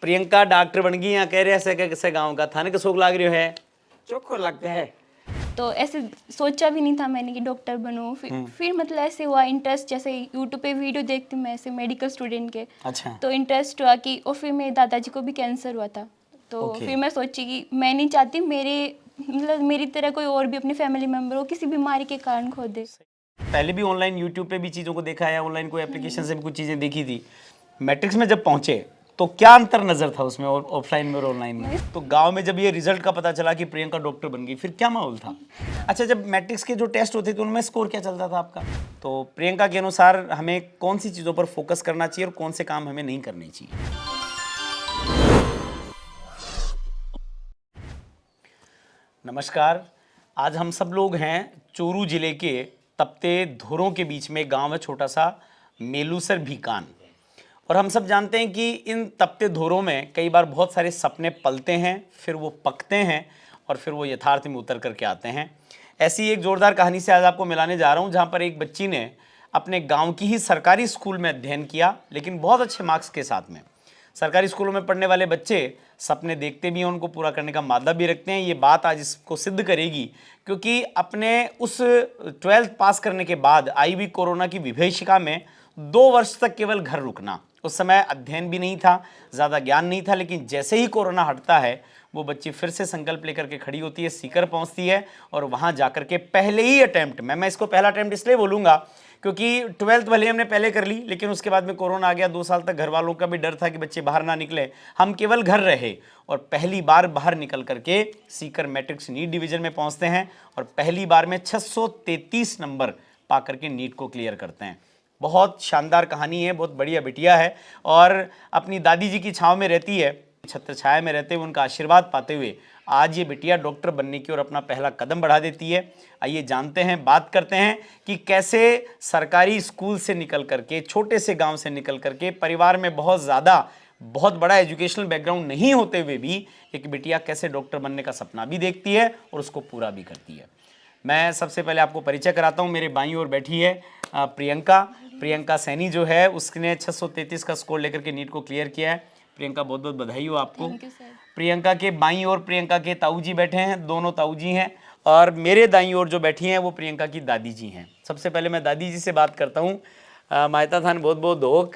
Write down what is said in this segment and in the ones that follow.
Priyanka doctor बन गई, यहाँ कह रहे ऐसे कैसे गाँव का थाने का शौक लाग रही है, चोखो लगता है। तो ऐसे सोचा भी नहीं था मैंने कि डॉक्टर बनूं। फिर मतलब ऐसे हुआ इंटरेस्ट, जैसे यूट्यूब पे वीडियो देखती हूँ मैं ऐसे मेडिकल स्टूडेंट के। अच्छा। तो इंटरेस्ट हुआ कि, और फिर मेरे दादाजी को भी कैंसर हुआ था। तो फिर मैं सोची कि मैं नहीं चाहती मेरी तरह कोई और भी अपनी फैमिली मेम्बर हो किसी बीमारी के कारण खो दे। पहले भी ऑनलाइन यूट्यूब पे भी चीज़ों को देखा है, ऑनलाइन कोई एप्लीकेशन से भी कुछ चीज़ें देखी थी। मैट्रिक्स में जब पहुंचे तो क्या अंतर नजर था उसमें और ऑफलाइन में और ऑनलाइन में? तो गांव में जब ये रिजल्ट का पता चला कि प्रियंका डॉक्टर बन गई, फिर क्या माहौल था? अच्छा, जब मैट्रिक्स के जो टेस्ट होते थे उनमें स्कोर क्या चलता था आपका? तो प्रियंका के अनुसार हमें कौन सी चीज़ों पर फोकस करना चाहिए और कौन से काम हमें नहीं करने चाहिए? नमस्कार, आज हम सब लोग हैं चोरू जिले के तपते धुरों के बीच में गांव है छोटा सा मेलूसर भीकान। और हम सब जानते हैं कि इन तपते धोरों में कई बार बहुत सारे सपने पलते हैं, फिर वो पकते हैं और फिर वो यथार्थ में उतर करके आते हैं। ऐसी एक जोरदार कहानी से आज आपको मिलाने जा रहा हूँ, जहाँ पर एक बच्ची ने अपने गांव की ही सरकारी स्कूल में अध्ययन किया, लेकिन बहुत अच्छे मार्क्स के साथ में। सरकारी स्कूलों में पढ़ने वाले बच्चे सपने देखते भी हैं, उनको पूरा करने का मादा भी रखते हैं। ये बात आज इसको सिद्ध करेगी, क्योंकि अपने उस 12th पास करने के बाद आई हुई कोरोना की विभीषिका में 2 वर्ष तक केवल घर रुकना। उस समय अध्ययन भी नहीं था, ज़्यादा ज्ञान नहीं था, लेकिन जैसे ही कोरोना हटता है वो बच्ची फिर से संकल्प लेकर के खड़ी होती है, सीकर पहुंचती है और वहां जाकर के पहले ही अटेम्प्ट में, मैं इसको पहला अटेम्प्ट इसलिए बोलूँगा क्योंकि 12th भले हमने पहले कर ली, लेकिन उसके बाद में कोरोना आ गया। 2 साल तक घर वालों का भी डर था कि बच्चे बाहर ना निकले, हम केवल घर रहे और पहली बार बाहर निकल करके सीकर मैट्रिक्स नीट डिवीजन में पहुंचते हैं और पहली बार में 633 नंबर पा करके नीट को क्लियर करते हैं। बहुत शानदार कहानी है, बहुत बढ़िया बिटिया है और अपनी दादी जी की छाँव में रहती है, छत्र छाया में रहते हुए उनका आशीर्वाद पाते हुए आज ये बिटिया डॉक्टर बनने की ओर अपना पहला कदम बढ़ा देती है। आइए जानते हैं, बात करते हैं कि कैसे सरकारी स्कूल से निकल करके, छोटे से गांव से निकल करके, परिवार में बहुत बड़ा एजुकेशनल बैकग्राउंड नहीं होते हुए भी एक बिटिया कैसे डॉक्टर बनने का सपना भी देखती है और उसको पूरा भी करती है। मैं सबसे पहले आपको परिचय कराता हूँ। मेरे बाईं ओर बैठी है प्रियंका सैनी जो है, उसने 633 का स्कोर लेकर के नीट को क्लियर किया है। प्रियंका बहुत बहुत बधाई हो आपको। प्रियंका के बाईं ओर प्रियंका के ताऊ जी बैठे हैं, दोनों ताऊ जी हैं, और मेरे दाईं ओर जो बैठी हैं वो प्रियंका की दादी जी हैं। सबसे पहले मैं दादी जी से बात करता हूँ। मायता थान बहुत बहुत धोख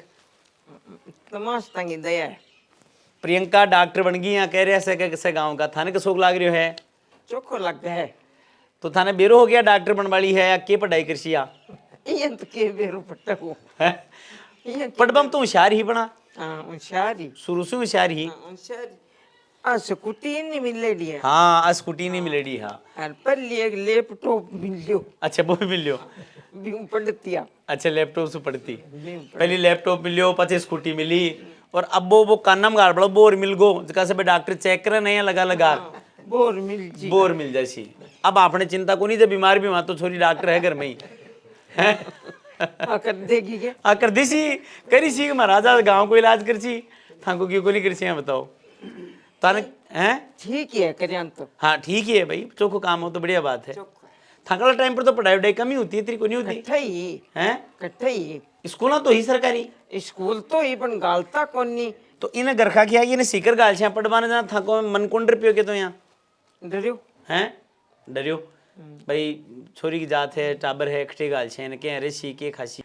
दया। प्रियंका डॉक्टर बन गई, यहाँ कह रहे ऐसे कैसे गाँव का थाने का शौक लाग रही है, चोखो लगता है। तो थाने बेरो हो गया डॉक्टर बन वाली है या के पढ़ाई कृषि आ तो के बेरो पट्टा हो पढ़बम तो होशियार ही बना, होशियारी शुरू से होशियार ही। स्कूटी नहीं मिलेडी है। हाँ, स्कूटी नहीं मिलेडी। हाँ, पर लैपटॉप मिलियो। अच्छा, वो भी मिल लियो। पढ़ती। अच्छा, लैपटॉप से पढ़ती, पहले लैपटॉप मिलियो, पचे स्कूटी मिली, और अब वो कानम गाड़ बड़ा बोर मिल गो, जका से डॉक्टर चेक करे नहीं लगा बोर मिल जासी। अब आपने चिंता को नहीं, जब बीमार भी वहां तो छोरी डॉक्टर है घर में ही है। कर देगी क्या? कर देसी करी सी महाराजा गांव को इलाज कर सी, थाको क्यों को नहीं कर सी, बताओ ताने हैं? ठीक है करियान तो। हाँ ठीक ही है भाई, चोखो काम हो तो बढ़िया बात है। थाकला टाइम पर तो पढ़ाई वढ़ाई कम ही होती है, तेरी को नहीं होती है? कट्ठई स्कूल तो ही सरकारी स्कूल तो ही पण गालता कोनी। तो इन्हें गरखा किया, इन्हें सीकर गाल छे पढ़वाने जाना थाको मन कोण रुपयो के तो यहाँ डरियो हैं, डरियो भाई छोरी की जात है, टाबर है, इकट्ठे गाल छे इनके अरे सी के खासी।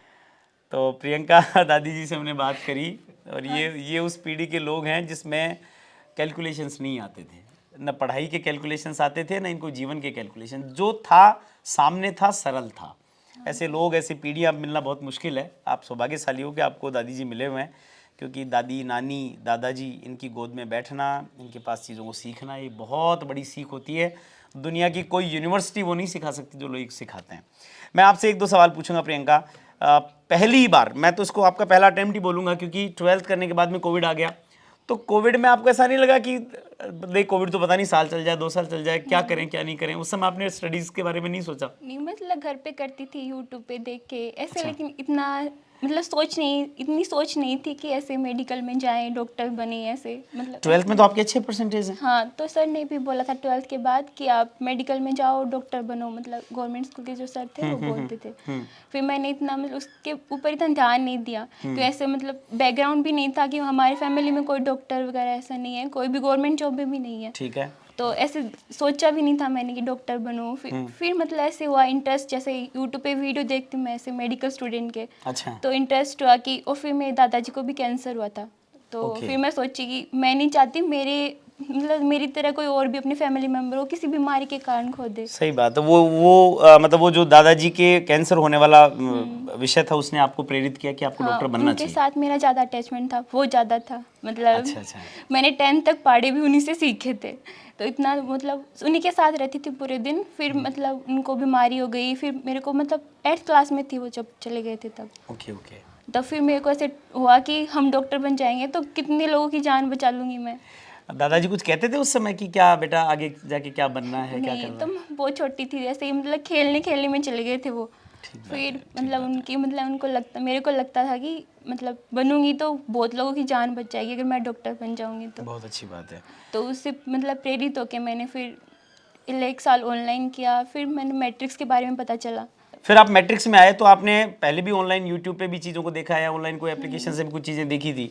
तो प्रियंका दादी जी से हमने बात करी, और ये उस पीढ़ी के लोग हैं जिसमें कैलकुलेशंस नहीं आते थे, न पढ़ाई के कैलकुलेशंस आते थे, न इनको जीवन के कैलकुलेशन। जो था सामने था, सरल था। ऐसे लोग, ऐसी पीढ़ी अब मिलना बहुत मुश्किल है। आप सौभाग्यशाली हो कि आपको दादी जी मिले हुए हैं, क्योंकि दादी, नानी, दादाजी, इनकी गोद में बैठना, इनके पास चीज़ों को सीखना, ये बहुत बड़ी सीख होती है। दुनिया की कोई यूनिवर्सिटी वो नहीं सिखा सकती जो लोग सिखाते हैं। मैं आपसे 1-2 सवाल पूछूंगा प्रियंका। पहली बार, मैं तो इसको आपका पहला अटेम्प्ट ही बोलूँगा, क्योंकि 12th करने के बाद में कोविड आ गया, तो कोविड में आपको ऐसा नहीं लगा कि देख कोविड तो पता नहीं साल चल जाए, 2 साल चल जाए, क्या करें क्या नहीं करें? उस समय आपने स्टडीज़ के बारे में नहीं सोचा? नहीं, मतलब घर पे करती थी यूट्यूब पे देख के ऐसे। अच्छा। लेकिन इतना मतलब इतनी सोच नहीं थी कि ऐसे मेडिकल में जाएं, डॉक्टर बने ऐसे, मतलब 12th में तो आपके अच्छे परसेंटेज हैं। हाँ, तो सर ने भी बोला था 12th के बाद कि आप मेडिकल में जाओ, डॉक्टर बनो, मतलब गवर्नमेंट स्कूल के जो सर थे वो बोलते थे। फिर मैंने इतना मतलब उसके ऊपर इतना ध्यान नहीं दिया कि ऐसे मतलब बैकग्राउंड भी नहीं था कि हमारे फैमिली में कोई डॉक्टर वगैरह ऐसा नहीं है, कोई भी गवर्नमेंट जॉब में भी नहीं है। ठीक है। तो ऐसे सोचा भी नहीं था मैंने कि डॉक्टर बनूं। फिर मतलब ऐसे हुआ इंटरेस्ट, जैसे यूट्यूब पे वीडियो देखती हूँ मैं ऐसे मेडिकल स्टूडेंट के, अच्छा। तो इंटरेस्ट हुआ कि, और फिर मेरे दादाजी को भी कैंसर हुआ था। तो Okay. फिर मैं सोची कि मैं नहीं चाहती मेरी तरह कोई और भी अपनी फैमिली मेम्बर हो किसी बीमारी के कारण खो दे। सही बात है। मतलब वो जो दादाजी के कैंसर होने वाला विषय था, उसने आपको प्रेरित किया कि आपको हाँ, डॉक्टर बनना उनके चाहिए। साथ मेरा ज़्यादा अटैचमेंट था, वो ज़्यादा था, मतलब अच्छा। मैंने 10th तक पढ़े भी उन्हीं से सीखे थे, तो इतना मतलब उन्हीं के साथ रहती थी पूरे दिन। फिर मतलब उनको बीमारी हो गई, फिर मेरे को मतलब 8th क्लास में थी वो जब चले गए थे तब। Okay okay. तब फिर मेरे को ऐसे हुआ कि हम डॉक्टर बन जाएंगे तो कितने लोगों की जान बचा लूंगी मैं। दादाजी कुछ कहते थे उस समय कि क्या बेटा आगे जाके क्या बनना है, क्या नहीं, करना तो है? मैं बहुत छोटी थी, ऐसे ही मतलब खेलने में चले गए थे वो। फिर मतलब उनको लगता, मेरे को लगता था कि मतलब बनूंगी तो बहुत लोगों की जान बच जाएगी अगर मैं डॉक्टर बन जाऊंगी तो। बहुत अच्छी बात है। तो उससे मतलब प्रेरित होकर मैंने फिर 1 साल ऑनलाइन किया, फिर मैंने मैट्रिक्स के बारे में पता चला। फिर आप मैट्रिक्स में आए तो आपने पहले भी ऑनलाइन यूट्यूब पे भी चीज़ों को देखा है, ऑनलाइन कोई एप्लीकेशन से भी कुछ चीज़ें देखी थी।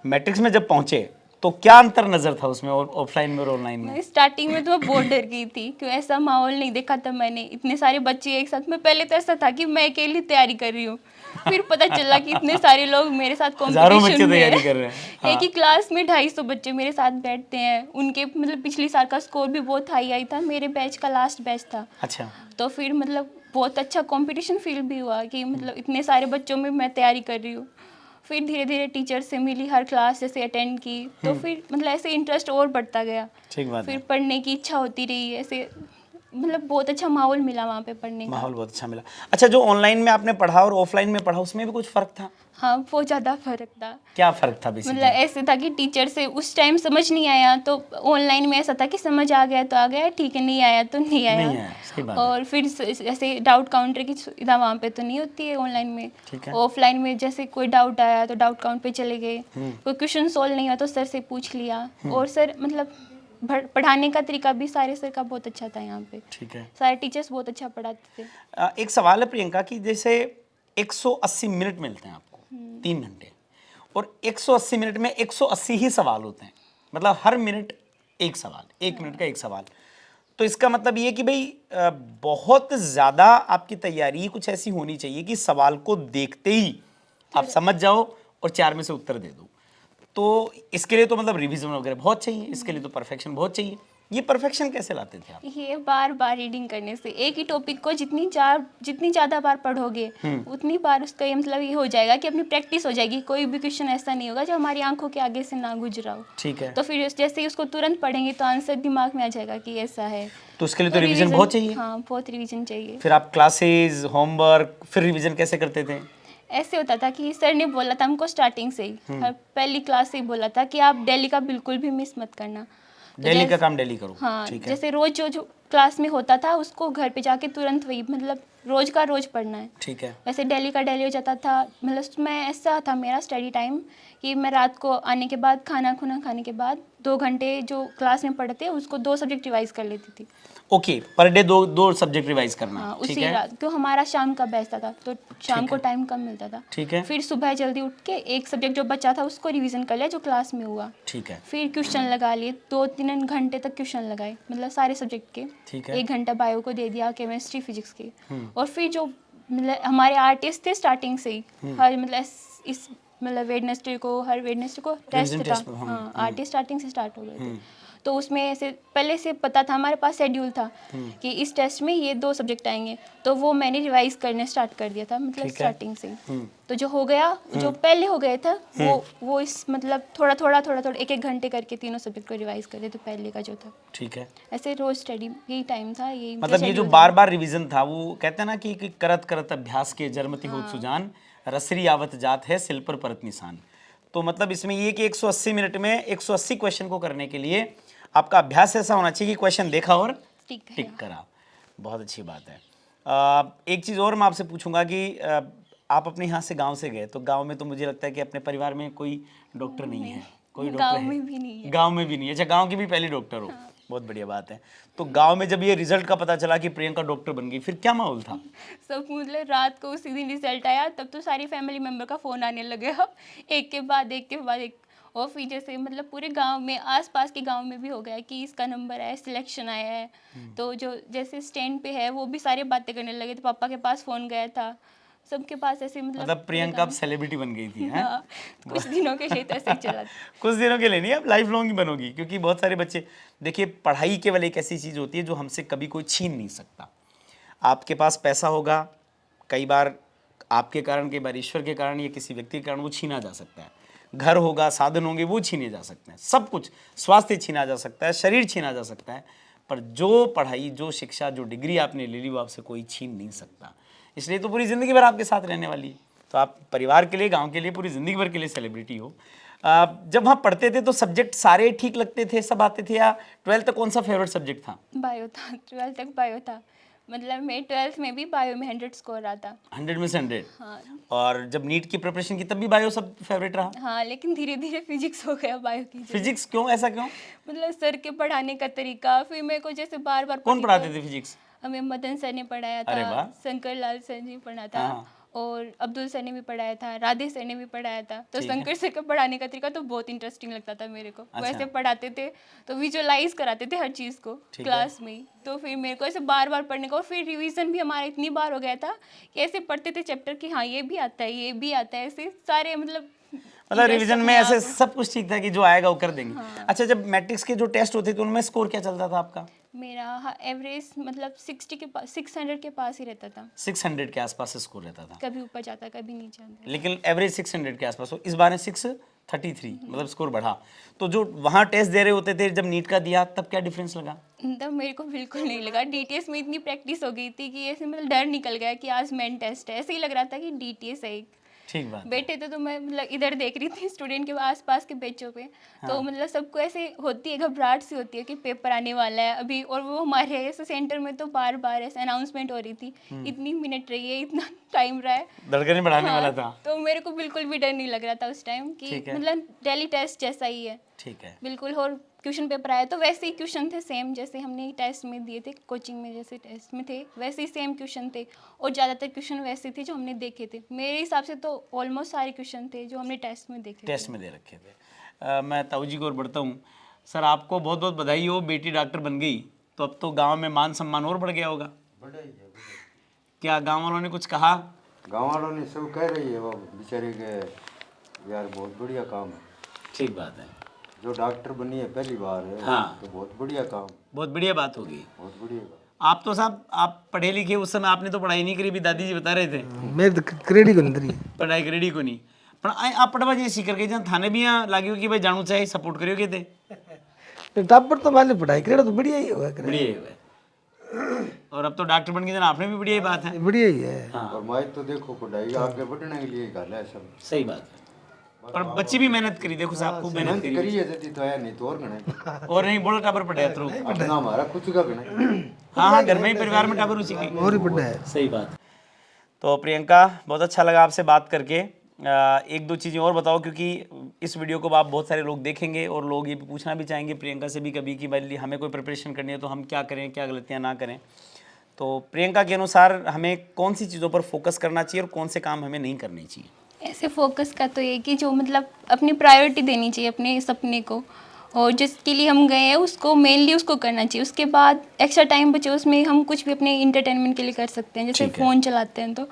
मैट्रिक्स में जब पहुंचे तो क्या अंतर नज़र था उसमें, और ऑफलाइन में और ऑनलाइन में? मैं स्टार्टिंग में तो मैं बहुत डर गई थी क्योंकि ऐसा माहौल नहीं देखा था मैंने, इतने सारे बच्चे एक साथ में। पहले तो ऐसा था कि मैं अकेली तैयारी कर रही हूँ, फिर पता चला कि इतने सारे लोग मेरे साथ हज़ारों बच्चे कंपटीशन में तैयारी हैं। कर रहे हैं। हाँ। एक ही क्लास में 250 बच्चे मेरे साथ बैठते हैं, उनके मतलब पिछली साल का स्कोर भी बहुत हाई आई था, मेरे बैच का लास्ट बैच था। अच्छा। तो फिर मतलब बहुत अच्छा कंपटीशन फील भी हुआ कि मतलब इतने सारे बच्चों में मैं तैयारी कर रही हूँ। फिर धीरे धीरे टीचर से मिली, हर क्लास जैसे अटेंड की, तो फिर मतलब ऐसे इंटरेस्ट और बढ़ता गया। ठीक बात फिर है। पढ़ने की इच्छा होती रही, ऐसे मतलब बहुत अच्छा माहौल मिला वहाँ पे पढ़ने का। माहौल बहुत अच्छा मिला। अच्छा, जो ऑनलाइन में आपने पढ़ा और ऑफलाइन में पढ़ा, उसमें भी कुछ फ़र्क था? हाँ, बहुत ज़्यादा फर्क था। क्या फ़र्क था मतलब बेसिकली? ऐसे था कि टीचर से उस टाइम समझ नहीं आया तो ऑनलाइन में ऐसा था कि समझ आ गया तो आ गया, ठीक है, नहीं आया तो नहीं आया। नहीं आया, सही बात है। और फिर ऐसे डाउट काउंटर की सुविधा वहाँ पे तो नहीं होती है ऑनलाइन में। ठीक है। ऑफलाइन में जैसे कोई डाउट आया तो डाउट काउंट पे चले गए, कोई क्वेश्चन सोल्व नहीं हुआ तो सर से पूछ लिया। और सर मतलब पढ़ाने का तरीका भी सारे सर का बहुत अच्छा था यहाँ पे। ठीक है। सारे टीचर्स बहुत अच्छा पढ़ाते थे। एक सवाल है प्रियंका कि जैसे 180 मिनट मिलते हैं आपको, 3 घंटे, और 180 मिनट में 180 ही सवाल होते हैं, मतलब हर मिनट एक सवाल, 1 मिनट का एक सवाल। तो इसका मतलब ये कि भाई बहुत ज़्यादा आपकी तैयारी कुछ ऐसी होनी चाहिए कि सवाल को देखते ही आप समझ जाओ और 4 में से उत्तर दे दो। तो इसके लिए तो मतलब रिवीजन वगैरह बहुत चाहिए, इसके लिए तो परफेक्शन बहुत चाहिए। ये परफेक्शन कैसे लाते थे आप? ये बार बार रीडिंग करने से, एक ही टॉपिक को जितनी ज़्यादा बार पढ़ोगे उतनी बार उसका ये मतलब ये हो जाएगा कि अपनी प्रैक्टिस हो जाएगी। कोई भी क्वेश्चन ऐसा नहीं होगा जो हमारी आंखों के आगे से ना गुजरा हो। ठीक है। तो फिर जैसे ही उसको तुरंत पढ़ेंगे तो आंसर दिमाग में आ जाएगा कि ऐसा है। तो उसके लिए तो रिवीजन बहुत चाहिए। हाँ, बहुत रिवीजन चाहिए। फिर आप क्लासेस, होमवर्क, फिर रिवीजन कैसे करते थे? ऐसे होता था कि सर ने बोला था हमको स्टार्टिंग से ही, पहली क्लास से ही बोला था कि आप डेली का बिल्कुल भी मिस मत करना। तो डेली का काम डेली करो। हाँ, ठीक है। जैसे रोज जो क्लास में होता था उसको घर पे जाके तुरंत वही मतलब रोज का रोज पढ़ना है। ठीक है। वैसे डेली का डेली हो जाता था। मतलब मैं ऐसा था मेरा स्टडी टाइम कि मैं रात को आने के बाद खाना खुना खाने के बाद 2 घंटे जो क्लास में पढ़ते उसको 2 सब्जेक्ट रिवाइज कर लेती थी। ओके, पर डे दो सब्जेक्ट रिवाइज करना। हाँ, ठीक उसी है। रात क्यों हमारा शाम का बैच था तो शाम को टाइम कम मिलता था। ठीक है। फिर सुबह जल्दी उठ के एक सब्जेक्ट जो बचा था उसको रिवीजन कर लिया जो क्लास में हुआ। ठीक है। फिर क्वेश्चन लगा लिए, 2-3 घंटे तक क्वेश्चन लगाए, मतलब सारे सब्जेक्ट के। ठीक है। 1 घंटा बायो को दे दिया, केमिस्ट्री फिजिक्स के। और फिर जो मतलब हमारे आर्टिस्ट थे स्टार्टिंग से ही, हर मतलब इस मतलब वेडनेसडे को हर वेडनेसडे को टेस्ट था। टेस्ट। हाँ, आर्टिस्ट स्टार्टिंग से स्टार्ट हो गए थे। तो उसमें ऐसे पहले से पता था, हमारे पास शेड्यूल था कि इस टेस्ट में ये 2 सब्जेक्ट आएंगे, तो वो मैंने रिवाइज करने स्टार्ट कर दिया था, मतलब स्टार्टिंग से ही। तो जो हो गया, जो पहले हो गए था वो इस मतलब थोड़ा 1-1 घंटे करके तीनों सब्जेक्ट को रिवाइज कर दिया, तो पहले का जो था। ठीक है। ऐसे रोज स्टडी यही टाइम था, यही मतलब ये जो बार बार रिवीजन था, वो कहते हैं ना कि करत करत अभ्यास के जरमति होत सुजान, रसरी आवत जात है सिल पर परत निशान। तो मतलब इसमें ये कि 180 मिनट में 180 क्वेश्चन को करने के लिए आपका अभ्यास ऐसा होना चाहिए कि क्वेश्चन देखा और टिक करा। बहुत अच्छी बात है। एक चीज़ और मैं आपसे पूछूंगा कि आप अपने यहाँ से गांव से गए, तो गांव में तो मुझे लगता है कि अपने परिवार में कोई डॉक्टर नहीं है, कोई डॉक्टर गाँव है? में भी नहीं है। गांव में भी नहीं है। अच्छा, गांव की भी पहली डॉक्टर हो, बहुत बढ़िया बात है। तो गांव में जब ये रिजल्ट का पता चला कि प्रियंका डॉक्टर बन गई, फिर क्या माहौल था? सब मतलब रात को उसी दिन रिजल्ट आया, तब तो सारी फैमिली मेंबर का फ़ोन आने लगे, अब एक के बाद एक। और फिर जैसे मतलब पूरे गांव में, आसपास के गांव में भी हो गया कि इसका नंबर आया, सिलेक्शन आया है। तो जो जैसे स्टैंड पे है वो भी सारी बातें करने लगे, तो पापा के पास फ़ोन गया था, सबके पास ऐसे मतलब प्रियंका अब सेलिब्रिटी बन गई थी, हैं? हाँ, कुछ दिनों के लिए तो ऐसे ही चला था। कुछ दिनों के लिए नहीं, अब लाइफ लॉन्ग ही बनोगी, क्योंकि बहुत सारे बच्चे, देखिए पढ़ाई केवल एक ऐसी चीज़ होती है जो हमसे कभी कोई छीन नहीं सकता। आपके पास पैसा होगा, कई बार आपके कारण, कई बार ईश्वर के कारण या किसी व्यक्ति के कारण वो छीना जा सकता है। घर होगा, साधन होंगे, वो छीने जा सकते हैं, सब कुछ, स्वास्थ्य छीना जा सकता है, शरीर छीना जा सकता है, पर जो पढ़ाई, जो शिक्षा, जो डिग्री आपने ले ली वो आपसे कोई छीन नहीं सकता। इसलिए तो पूरी ज़िंदगी भर आपके साथ रहने वाली है। तो आप परिवार के लिए, गांव के लिए, पूरी ज़िंदगी भर के लिए सेलिब्रिटी हो। जब वहाँ पढ़ते थे तो सब्जेक्ट सारे ठीक लगते थे, सब आते थे, या 12th तक कौन सा फेवरेट सब्जेक्ट था? बायो था, 12th तक बायो था। मतलब मैं 12th में भी बायो में 100 स्कोर आता। 100 में से 100? हाँ और जब नीट की प्रिपरेशन की तब भी बायो सब फेवरेट रहा? हाँ, लेकिन धीरे धीरे फिजिक्स हो गया बायो की जगह। फिजिक्स क्यों, ऐसा क्यों? मतलब सर के पढ़ाने का तरीका, फिर मेरे को जैसे बार बार कौन पढ़ाते थे फिजिक्स? हमें मदन सर ने पढ़ाया अरे था, वाह। शंकर लाल सर ने पढ़ा था, हाँ। और अब्दुल सर ने भी पढ़ाया था, राधे सर ने भी पढ़ाया था। तो ठीक है। शंकर सर का पढ़ाने का तरीका तो बहुत इंटरेस्टिंग लगता था मेरे को। अच्छा। वैसे पढ़ाते थे तो विजुअलाइज कराते थे हर चीज़ को ठीक है। क्लास में ही। तो फिर मेरे को ऐसे बार बार पढ़ने का, और फिर रिवीजन भी हमारा इतनी बार हो गया था कि ऐसे पढ़ते थे चैप्टर कि हाँ ये भी आता है, ये भी आता है, ऐसे सारे मतलब रिवीजन में ऐसे सब कुछ ठीक था कि जो आएगा वो कर देंगे। अच्छा, जब मैट्रिक्स के जो टेस्ट होते थे उनमें स्कोर क्या चलता था आपका? मेरा एवरेज मतलब 60 के पास, 600 के पास ही रहता था। 600 के आसपास स्कोर रहता था, कभी ऊपर जाता, कभी नीचे आता। लेकिन एवरेज 600 के आसपास हो। इस बार 633, मतलब स्कोर बढ़ा। तो जो वहाँ टेस्ट दे रहे होते थे, जब नीट का दिया तब क्या डिफरेंस लगा? तब मेरे को बिल्कुल नहीं लगा। डीटीएस में इतनी प्रैक्टिस हो गई थी कि ऐसे मतलब डर निकल गया कि आज मेन टेस्ट है, ऐसे ही लग रहा था कि डीटीएस है। ठीक बात। बैठे थे तो मैं मतलब इधर देख रही थी स्टूडेंट के आसपास के बेंचों पे। तो मतलब सबको ऐसे होती है, घबराहट सी होती है कि पेपर आने वाला है अभी। और वो हमारे ऐसे सेंटर में तो बार बार ऐसे अनाउंसमेंट हो रही थी, इतनी मिनट रही है, इतना टाइम रहा है, धड़कने बढ़ाने वाला था। तो मेरे को बिल्कुल भी डर नहीं लग रहा था उस टाइम कि ठीक है। मतलब डेली टेस्ट जैसा ही है। ठीक है। बिल्कुल। और क्वेश्चन पेपर आया तो वैसे ही क्वेश्चन थे सेम जैसे हमने टेस्ट में दिए थे, कोचिंग में जैसे टेस्ट में थे वैसे ही सेम क्वेश्चन थे। और ज़्यादातर क्वेश्चन वैसे थे जो हमने देखे थे। मेरे हिसाब से तो ऑलमोस्ट सारे क्वेश्चन थे जो हमने टेस्ट में देखे टेस्ट में दे रखे थे। मैं ताऊ जी को और बढ़ता हूँ। सर, आपको बहुत बहुत बधाई हो, बेटी डॉक्टर बन गई, तो अब तो गांव में मान सम्मान और बढ़ गया होगा। क्या गांव वालों ने कुछ कहा? गाँव वालों ने सब कह रही है वो बेचारे के, यार बहुत बढ़िया काम है। ठीक बात है। जो डॉक्टर बनी है पहली बार है, हाँ। तो बहुत बढ़िया काम, बहुत बढ़िया बात होगी। बहुत बढ़िया काम। आप तो साहब, आप पढ़े लिखे, उस समय आपने तो पढ़ाई नहीं करी, भी दादी जी बता रहे थे। मेरे तो क्रेडिट अंदर ही है। पढ़ाई करेडी को नहीं, पर आप पढ़वा जी सीकर के जहाँ थाने भी यहाँ लागे हो कि भाई जानू चाहिए, सपोर्ट करियो के थे। टापर तो मान पढ़ाई क्रेडिट तो बढ़िया ही होगा, बढ़िया ही हुआ। और अब तो डॉक्टर बन के जना आपने भी बढ़िया ही बात है। बढ़िया ही है। और माई तो देखो पढ़ाई आगे बढ़ने के लिए कर है सब। सही बात है। पर बच्ची भी मेहनत करी, देखो साहब खूब मेहनत करी। करी है जति तो है नहीं तो और गणे और नहीं बोलो टाबर पढ़े थ्रू। अपना हमारा कुछ का गणे। हाँ हाँ, घर में ही परिवार में टाबर उसी की। और ही बढ़िया है। सही बात। तो प्रियंका, बहुत अच्छा लगा आपसे बात करके। एक दो चीज़ें और बताओ, क्योंकि इस वीडियो को आप बहुत सारे लोग देखेंगे और लोग ये पूछना भी चाहेंगे प्रियंका से भी कभी कि भाई हमें कोई प्रिपरेशन करनी है तो हम क्या करें, क्या गलतियाँ ना करें। तो प्रियंका के अनुसार हमें कौन सी चीज़ों पर फोकस करना चाहिए और कौन से काम हमें नहीं करने चाहिए? ऐसे फोकस का तो ये कि जो मतलब अपनी प्रायोरिटी देनी चाहिए अपने सपने को, और जिसके लिए हम गए हैं उसको मेनली उसको करना चाहिए। उसके बाद एक्स्ट्रा टाइम बचे उसमें हम कुछ भी अपने इंटरटेनमेंट के लिए कर सकते हैं, जैसे ठीक है। फ़ोन चलाते हैं तो।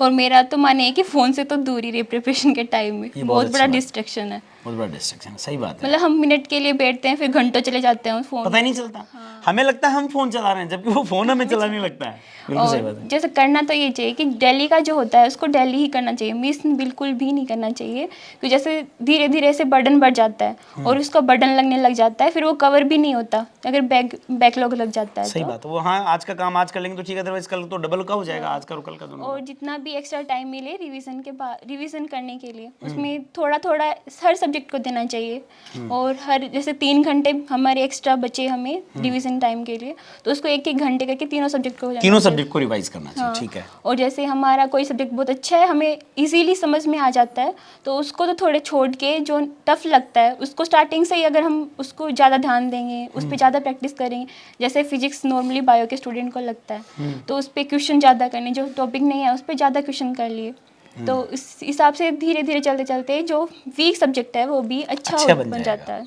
और मेरा तो माने है कि फ़ोन से तो दूर ही रहे प्रिपरेशन के टाइम में, ये बहुत बहुत अच्छी बड़ा बात। डिस्ट्रैक्शन है। बहुत बड़ा डिस्ट्रैक्शन, सही बात है। मतलब हम मिनट के लिए बैठते हैं फिर घंटों चले जाते हैं उस फ़ोन। पता ही नहीं चलता। हमें लगता है हम फोन चला रहे हैं, जबकि वो फोन हमें चलाने लगता है। बिल्कुल सही बात और है। जैसे करना तो ये चाहिए कि डेली का जो होता है उसको डेली ही करना चाहिए, मिस बिल्कुल भी नहीं करना चाहिए। क्योंकि जैसे धीरे धीरे से बर्डन बढ़ जाता है और उसका बर्डन लगने लग जाता है, फिर वो कवर भी नहीं होता अगर बैकलॉग लग जाता है सही तो। बात है। वो हाँ, आज का काम आज कर लेंगे तो ठीक है, अदरवाइज कल तो डबल का हो जाएगा, आज का और कल का दोनों। और जितना भी एक्स्ट्रा टाइम मिले रिवीजन के बाद, रिवीजन करने के लिए उसमें थोड़ा थोड़ा हर सब्जेक्ट सब्जेक्ट को देना चाहिए और हर जैसे 3 घंटे हमारे एक्स्ट्रा बचे हमें रिवीजन टाइम के लिए, तो उसको 1-1 घंटे करके तीनों सब्जेक्ट को हो जाना तीनों चाहिए। सब्जेक्ट को रिवाइज करना चाहिए, हाँ। ठीक है। और जैसे हमारा कोई सब्जेक्ट बहुत अच्छा है, हमें इजीली समझ में आ जाता है, तो उसको तो थोड़े छोड़ के जो टफ लगता है उसको स्टार्टिंग से ही अगर हम उसको ज़्यादा ध्यान देंगे, उस पर ज़्यादा प्रैक्टिस करेंगे, जैसे फिजिक्स नॉर्मली बायो के स्टूडेंट को लगता है, तो उस पर क्वेश्चन ज़्यादा करने, जो टॉपिक नहीं है उस पर ज़्यादा क्वेश्चन कर लिए, तो इस हिसाब से धीरे धीरे चलते चलते जो वीक सब्जेक्ट है वो भी अच्छा बन जाता है।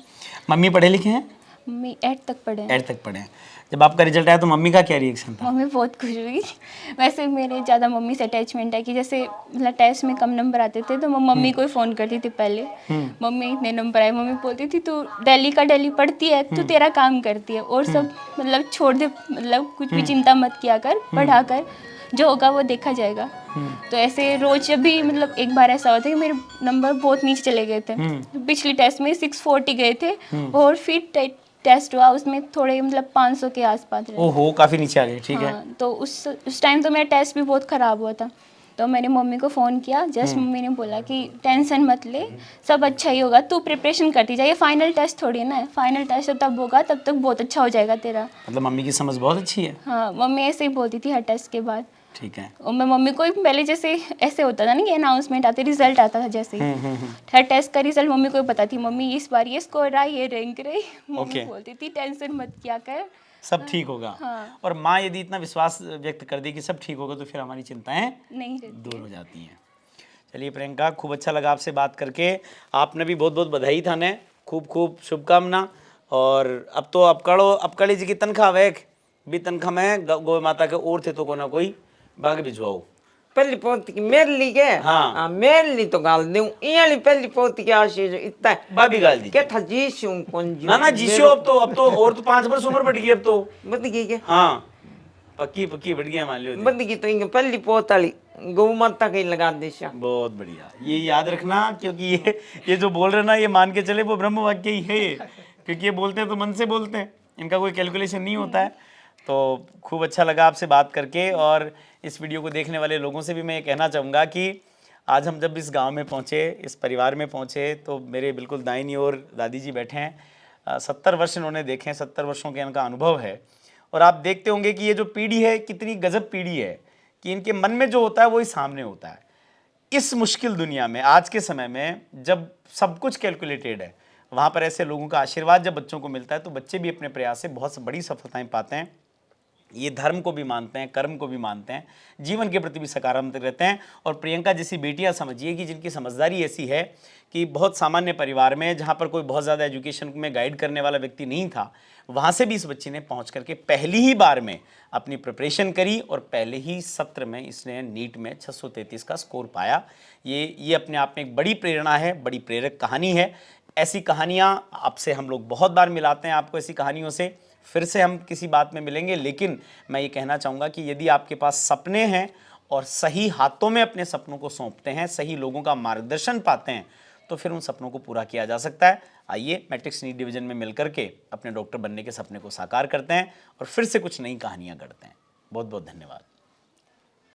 मम्मी पढ़े लिखे हैं? मम्मी 8 तक पढ़े हैं। 8 तक पढ़े हैं। जब आपका रिजल्ट आया तो मम्मी का क्या रिएक्शन था? मम्मी बहुत खुश हुई। वैसे मेरे ज़्यादा मम्मी से अटैचमेंट है कि जैसे मतलब टेस्ट में कम नंबर आते थे तो मैं मम्मी को ही फ़ोन करती थी पहले, मम्मी इतने नंबर आए, मम्मी बोलती थी तू दिल्ली का दिल्ली पढ़ती है, तू तेरा काम करती है और सब मतलब छोड़ दे, मतलब कुछ भी चिंता मत किया कर, पढ़ा कर, जो होगा वो देखा जाएगा। तो ऐसे रोज जब भी मतलब एक बार ऐसा हुआ था कि मेरे नंबर बहुत नीचे चले गए थे, पिछली टेस्ट में 640 गए थे और फिर टेस्ट हुआ उसमें थोड़े मतलब 500 के आसपास रहे। ओहो, काफ़ी नीचे आ गए, ठीक है। हाँ, तो उस टाइम तो मेरा टेस्ट भी बहुत ख़राब हुआ था, तो मैंने मम्मी को फ़ोन किया, जस्ट मम्मी ने बोला कि टेंशन मत ले, सब अच्छा ही होगा, तू प्रिपरेशन करती जा, ये फाइनल टेस्ट थोड़ी ना है, फाइनल टेस्ट तब होगा, तब तक बहुत अच्छा हो जाएगा तेरा। मतलब मम्मी की समझ बहुत अच्छी है। हाँ, मम्मी ऐसे ही बोलती थी हर टेस्ट के बाद। ठीक है। और मैं मम्मी को ही पहले जैसे ऐसे होता था ना कि अनाउंसमेंट आते, रिजल्ट आता था जैसे ही, हर टेस्ट का रिजल्ट मम्मी को ही पता थी, मम्मी इस बार ये स्कोर रहा, ये रैंक रही, मम्मी Okay. बोलती थी टेंशन मत किया कर, सब ठीक होगा। हाँ। और माँ यदि इतना विश्वास व्यक्त कर दे कि सब ठीक होगा तो फिर हमारी चिंताएं नहीं रहती। दूर हो जाती हैं। चलिए प्रियंका, खूब अच्छा लगा आपसे बात करके। आपने भी बहुत बहुत बधाई थाने, खूब खूब शुभकामना। और अब तो अपकड़ी जी की तनख्वाह वेख भी तनख्वाह में गौ माता के और थे तो को ना कोई बाग भिजवाओ। पहली पोती की मेरे लिए के हाँ। मेरे लिए तो गाल दूं इयाली पहली पोती की आशीष इतना भाभी गाल दी क्या था जीशू कौन जी ना जीशो, अब तो और तो 5 वर्ष उम्र बढ़ गई अब तो। बद गई के हाँ, पक्की बढ़ गया मान लियो। बद गई तो इनके पहली पोताली गौ माता के लगा देशा। बहुत बढ़िया, ये याद रखना, क्योंकि ये जो बोल रहे ना, ये मान के चले वो ब्रह्म वाक्य ही है ये, क्योंकि ये बोलते हैं तो मन से बोलते हैं, इनका कोई कैलकुलेशन नहीं होता है। तो खूब अच्छा लगा आपसे बात करके। और इस वीडियो को देखने वाले लोगों से भी मैं ये कहना चाहूँगा कि आज हम जब इस गांव में पहुँचे, इस परिवार में पहुँचे, तो मेरे बिल्कुल दाहिनी ओर दादी जी बैठे हैं। 70 वर्ष इन्होंने देखे हैं, 70 वर्षों के इनका अनुभव है। और आप देखते होंगे कि ये जो पीढ़ी है कितनी गजब पीढ़ी है कि इनके मन में जो होता है वही सामने होता है। इस मुश्किल दुनिया में, आज के समय में जब सब कुछ कैलकुलेटेड है, वहाँ पर ऐसे लोगों का आशीर्वाद जब बच्चों को मिलता है तो बच्चे भी अपने प्रयास से बहुत बड़ी सफलताएं पाते हैं। ये धर्म को भी मानते हैं, कर्म को भी मानते हैं, जीवन के प्रति भी सकारात्मक रहते हैं। और प्रियंका जैसी बेटियां समझिए कि जिनकी समझदारी ऐसी है कि बहुत सामान्य परिवार में, जहाँ पर कोई बहुत ज़्यादा एजुकेशन में गाइड करने वाला व्यक्ति नहीं था, वहाँ से भी इस बच्ची ने पहुँच करके पहली ही बार में अपनी प्रिपरेशन करी और पहले ही सत्र में इसने नीट में 633 का स्कोर पाया। ये अपने आप में एक बड़ी प्रेरणा है, बड़ी प्रेरक कहानी है। ऐसी कहानियाँ आपसे हम लोग बहुत बार मिलाते हैं, आपको ऐसी कहानियों से फिर से हम किसी बात में मिलेंगे। लेकिन मैं ये कहना चाहूँगा कि यदि आपके पास सपने हैं और सही हाथों में अपने सपनों को सौंपते हैं, सही लोगों का मार्गदर्शन पाते हैं, तो फिर उन सपनों को पूरा किया जा सकता है। आइए मैट्रिक्स नीट डिवीजन में मिलकर के अपने डॉक्टर बनने के सपने को साकार करते हैं और फिर से कुछ नई कहानियाँ गढ़ते हैं। बहुत बहुत धन्यवाद।